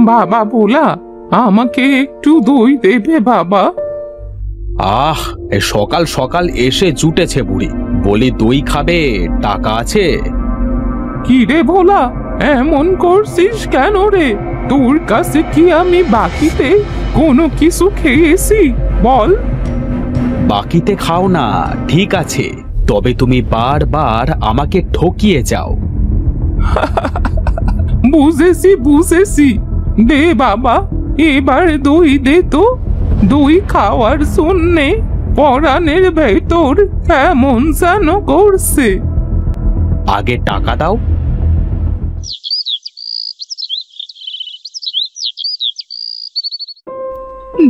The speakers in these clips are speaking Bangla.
বাবা ভোলা, আমাকে একটু দই দেবে বাবা? আহ, সকাল সকাল এসে জুটেছে বুড়ি, বলি দই খাবে, টাকা আছে? কি রে ভোলা, এমন করছিস কেন রে? তোর কাছে কি আমি বাকিতে কোনো কিছু খেয়েছি বল? বাকিতে খাও না, ঠিক আছে, তবে তুমি বারবার আমাকে ঠকিয়ে যাও। বুঝেছি বুঝেছি, দে বাবা, এবার দই দে তো। দই খাওয়ার শূন্যে পরাণের ভেতর কেমন যেন করছে। আগে টাকা দাও।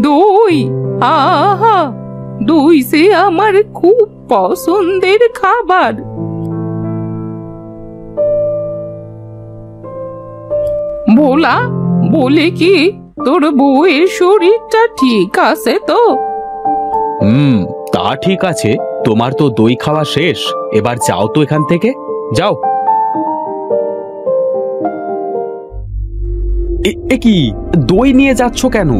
দই, আহা, দই সে আমার খুব পছন্দের খাবার। ভোলা, বলে কি তোর বউয়ের শরীরটা ঠিক আছে তো? তা ঠিক আছে, তোমার তো দই খাওয়া শেষ, এবার যাও তো এখান থেকে, যাও। এ কি, দই নিয়ে যাচ্ছ কেন?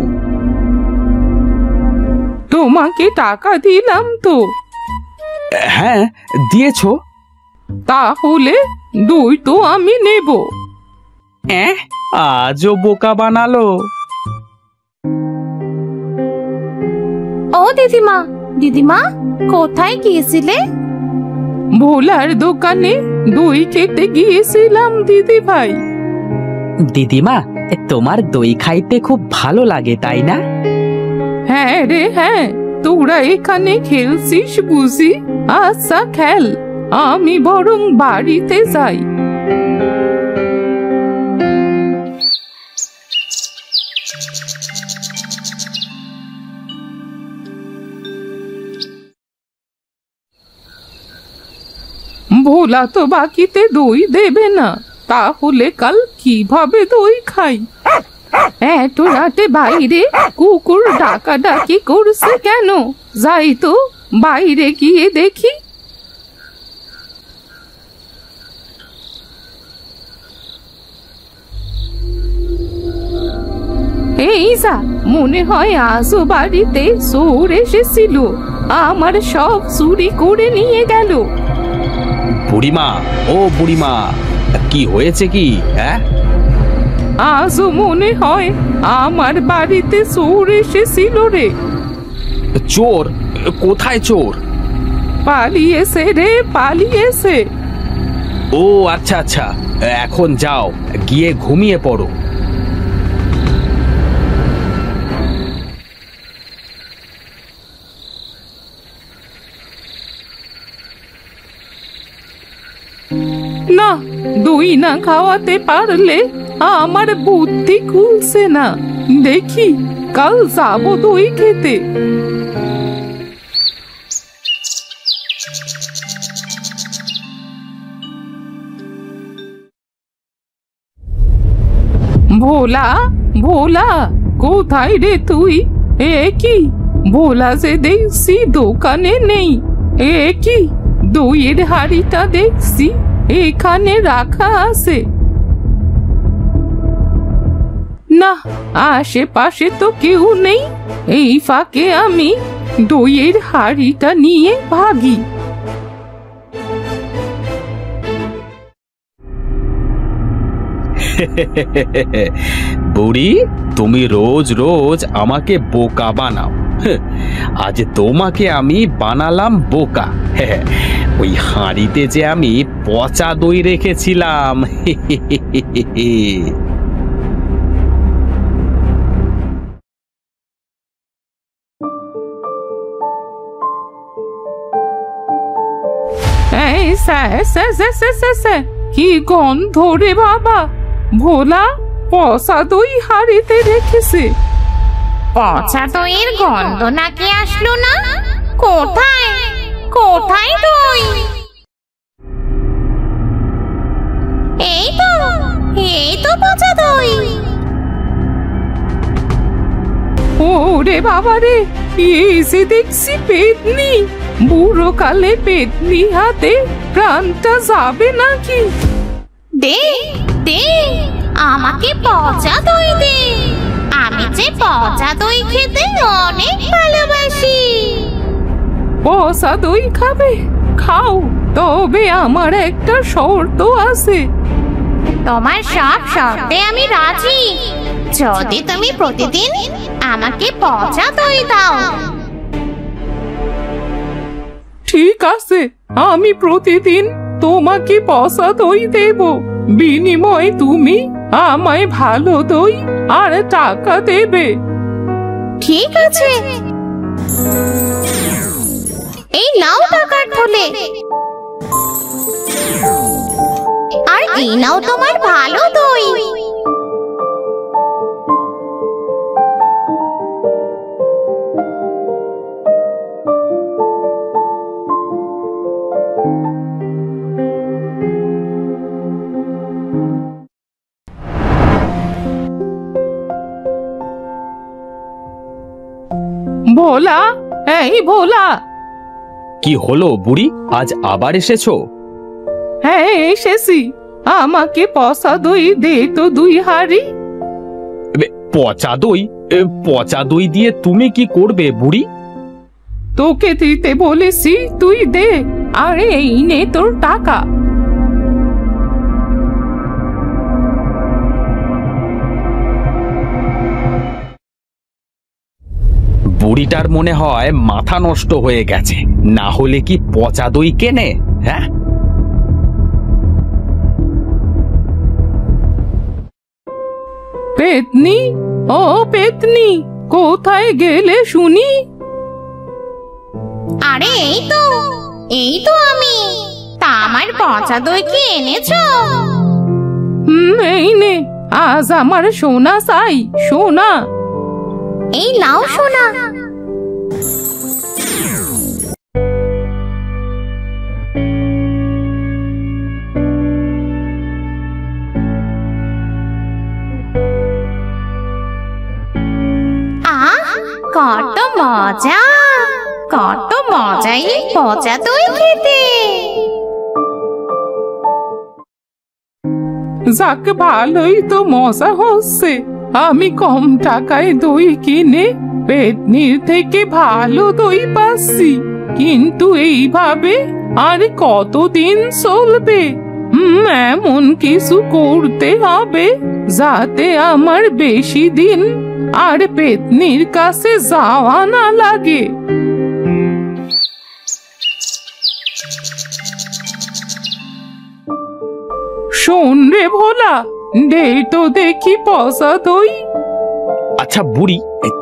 তোমাকে টাকা দিলাম তো। হ্যাঁ, দিয়েছো। তাহলে দই তো আমি নেব। আজও বোকা বানালো। ও দিদিমা, দিদিমা কোথায় গিয়েছিলে? ভোলার দোকানে দই খেতে গিয়েছিলাম দিদি ভাই। দিদিমা, তোমার দই খাইতে খুব ভালো লাগে তাই না? হ্যাঁ রে হ্যাঁ, তোরা এখানে খেলছিস বুঝি? আচ্ছা খেল, আমি বরং বাড়িতে যাই। ভোলা তো বাকিতে দই দেবে না, তাহলে কাল কিভাবে দই খাই? এত রাতে বাইরে কুকুর ডাকাডাকি করছে কেন? যাই তো বাইরে গিয়ে দেখি। এই যা, মনে হয় আজও বাড়িতে চোর এসেছিল, আমার সব চুরি করে নিয়ে গেল। বুড়িমা, ও বুড়িমা, কি হয়েছে কি? হ্যাঁ, আজও মনে হয় আমার বাড়িতে চোর এসেছিল রে। চোর? কোথায় চোর? পালিয়েছে রে, পালিয়েছে। ও আচ্ছা আচ্ছা, এখন যাও, গিয়ে ঘুমিয়ে পড়ো। না, দই না খাওয়াতে পারলে আমার বুদ্ধি খুলছে না। দেখি কাল যাবো দই খেতে। ভোলা, ভোলা, কোথায় রে তুই? এ কি, ভোলা যে দেখছি দোকানে নেই। এ কি, দইয়ের হাড়িটা দেখছি এখানে রাখা আছে। না, আশেপাশে তো কেউ নেই। এই ফাঁকে আমি দইয়ের হাড়িটা নিয়ে ভাগি। বুড়ি, তুমি রোজ রোজ আমাকে বোকা বানাও। আজ তোমাকে আমি বানালাম বোকা। ওই হাঁড়িতে যে আমি পচা দই রেখেছিলাম। এই কি গন্ধ রে বাবা! ভোলা পচা দই হাড়িতে রেখেছে। পচা দইয়ের গন্ধ নাকি আসলো না? কোথায় কোথায় দই? এই তো পচা দই। ওরে ওরে বাবা রে, এসে দেখছি পেতনি। বুড়ো কালে পেতনি হাতে প্রাণটা যাবে নাকি? দে দে, আমাকে পচা দই দে। আমি যে পচা দই খেতে অনেক ভালোবাসি। পচা দই খাবে? খাও, তবে আমার একটা শর্ত আছে। তোমার সব শর্তে আমি রাজি, যদি তুমি প্রতিদিন আমাকে পচা দই দাও। ঠিক আছে, আমি প্রতিদিন তোমাকে পচা দই দেব। বিনিময়ে তুমি আমায় ভালো দই আর টাকা দেবে। ঠিক আছে, এই নাও টাকার থলে, আর এই নাও তোমার ভালো দই। ভোলা, এই ভোলা। কি হলো বুড়ি, আজ আবার এসেছো? হ্যাঁ এসেছি, আমাকে পচা দই দে তো 2 হাঁড়ি। পচা দই? পচা দই দিয়ে তুমি কি করবে বুড়ি? তোকে দিতে বলেছি, তুই দে। আরে এই নে তোর টাকা। বুড়িটার মনে হয় মাথা নষ্ট হয়ে গেছে, না হলে কি পচা দই কেনে? হ্যাঁ, পেতনি, ও পেতনি, কোথায় গেলে শুনি? আরে এই তো আমি। তা আমার পচা দই কি এনেছো? এই নে, আজ আমার সোনা চাই, সোনা। এই নাও সোনা। কত মজা, কত মজাই পচা দই খেতে। যাক, ভালোই তো মজা হচ্ছে। আমি কম টাকায় দই কিনে পেতনির থেকে ভালো দই পাচ্ছি, কিন্তু এইভাবে আর কতদিন চলবে? এমন কিছু করতে হবে যাতে আমার বেশি দিন আর পেতনির কাছে যাওয়া না লাগে। শোন রে ভোলা, দে তো দেখি পচা দই। আচ্ছা বুড়ি,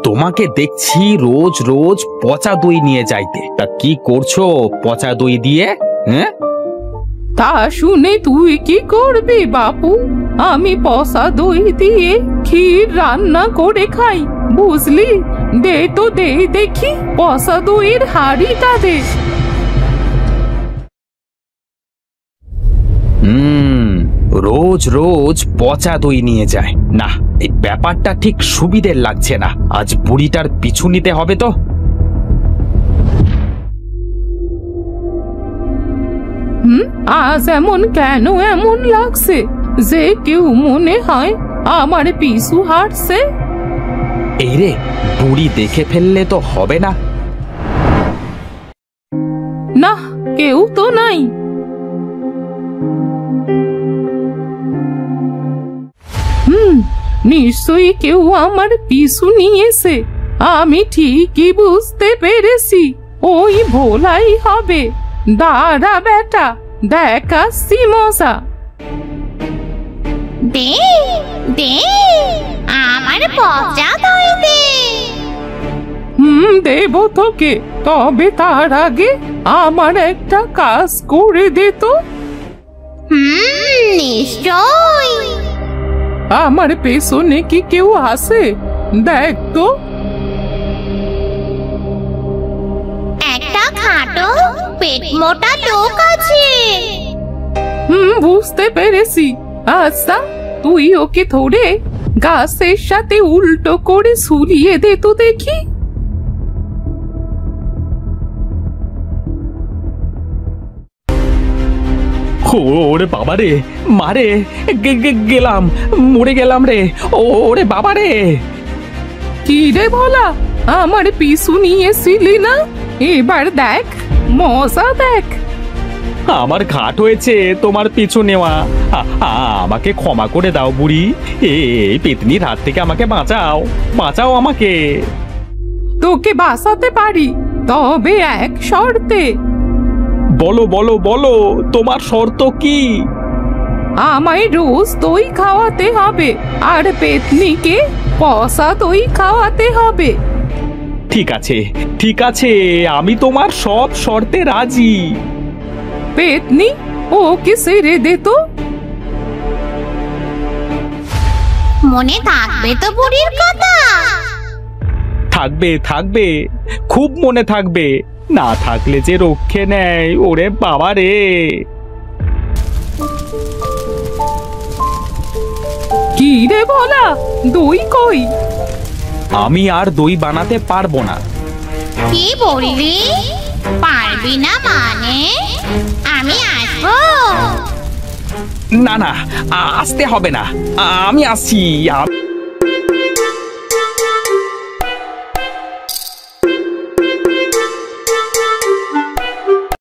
তোমাকে দেখছি রোজ রোজ পচা দই নিয়ে যাইতে, তা কি করছো পচা দই দিয়ে? হ্যাঁ, তা শুনে তুই কি করবি বাপু? আমি পচা দই দিয়ে ক্ষীর রান্না করে খাই, বুঝলি? দে তো দে দেখি পচা দইয়ের হাঁড়িটা দে। রোজ রোজ পচা দই নিয়ে যায় না, এই ব্যাপারটা ঠিক সুবিধের লাগছে না। আজ বুড়িটার পিছু নিতে হবে তো। আজ এমন কেন এমন লাগছে যে কেউ মনে হয় আমার পিছু হাঁটছে? এই রে, বুড়ি দেখে ফেললে তো হবে না। না, কেউ তো নাই। নিশ্চয়ই কেউ আমার পিছু নিয়েছে। আমি ঠিকই বুঝতে পেরেছি, ওই ভোলাই হবে। দাঁড়া বেটা, দেখাচ্ছি মজা। দে দে, আমার পচা দই দে। দেব তোকে, তবে তার আগে আমার একটা কাজ করে দে তো। নিশ্চয়। আমার পেছনে কি কেউ আছে? দেখ তো। একটা খাটো পেট মোটা লোক আছে। বুঝতে পেরেছি। আচ্ছা, তুই ওকে ধরে গাছের সাথে উল্টো করে ঝুলিয়ে দে তো দেখি। ওরে বাবা রে, মারে, গেলাম, মরে গেলাম রে, ওরে বাবা রে। কি রে ভোলা, আমার পিছু নিয়েছিলি না? এবার দেখ মজা দেখ। আমার ঘাট হয়েছে তোমার পিছু নেওয়া। আমাকে ক্ষমা করে দাও বুড়ি, এই পেতনির হাত থেকে আমাকে বাঁচাও, বাঁচাও আমাকে। তোকে বাঁচাতে পারি, তবে এক শর্তে। বলো বলো বলো, তোমার শর্ত কি? আমায় রোজ দই খাওয়াতে হবে, আর পেতনিকে পচা দই খাওয়াতে হবে। ঠিক আছে ঠিক আছে, আমি তোমার সব শর্তে রাজি। পেতনি, ওকে ছেড়ে দে তো। মনে থাকবে তো বুড়ির কথা? থাকবে থাকবে, খুব মনে থাকবে, না থাকলে যে রক্ষে নেয়, ওরে বাবা রে। কি রে ভোলা, দই কই? আমি আর দই বানাতে পারবো না। কি বললি? পারবি না মানে? আমি আসবো। না না, আসতে হবে না, আমি আসছি।